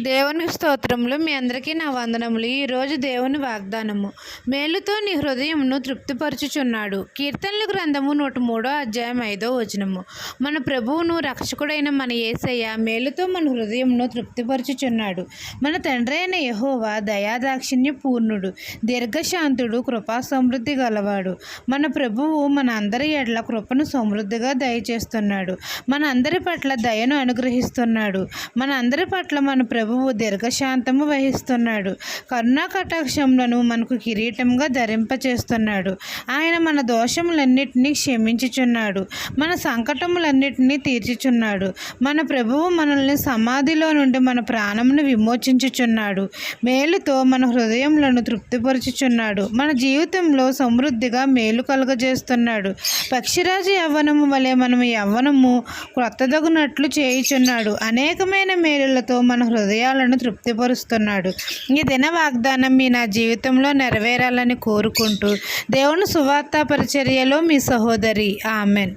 దేవునికి స్తోత్రములు. మీ అందరికీ నా వందనములు. ఈరోజు దేవుని వాగ్దానము. మేలుతో నీ హృదయమును తృప్తిపరచుచున్నాడు. కీర్తనల గ్రంథము 103 అధ్యాయం 5వ వచనము. మన ప్రభువును రక్షకుడైన మన యేసయ్య మేలుతో మన హృదయమును తృప్తిపరచుచున్నాడు. మన తండ్రి అయిన యెహోవా దయాదాక్షిణ్య పూర్ణుడు, దీర్ఘశాంతుడు, కృపా సమృద్ధి గలవాడు. మన ప్రభువు మన అందరి ఎడల కృపను సమృద్ధిగా దయచేస్తున్నాడు. మన అందరి పట్ల దయను అనుగ్రహిస్తున్నాడు. మన అందరి పట్ల మన ప్రభువు దీర్ఘశాంతము వహిస్తున్నాడు. కరుణా కటాక్షములను మనకు కిరీటంగా ధరింపచేస్తున్నాడు. ఆయన మన దోషములన్నిటినీ క్షమించుచున్నాడు. మన సంకటములన్నిటినీ తీర్చుచున్నాడు. మన ప్రభువు మనల్ని సమాధిలో నుండి మన ప్రాణమును విమోచించుచున్నాడు. మేలుతో మన హృదయములను తృప్తిపరచుచున్నాడు. మన జీవితంలో సమృద్ధిగా మేలు కలుగజేస్తున్నాడు. పక్షిరాజు యవ్వనము వలె మనము యవ్వనము క్రొత్తదగునట్లు చేయుచున్నాడు. అనేకమైన మేలులతో మన హృదయాలను తృప్తిపరుస్తున్నాడు. ఈ దిన వాగ్దానం నా జీవితంలో నెరవేరాలని కోరుకుంటూ దేవుని సువార్త పరిచర్యలో మీ సహోదరి. ఆమెన్.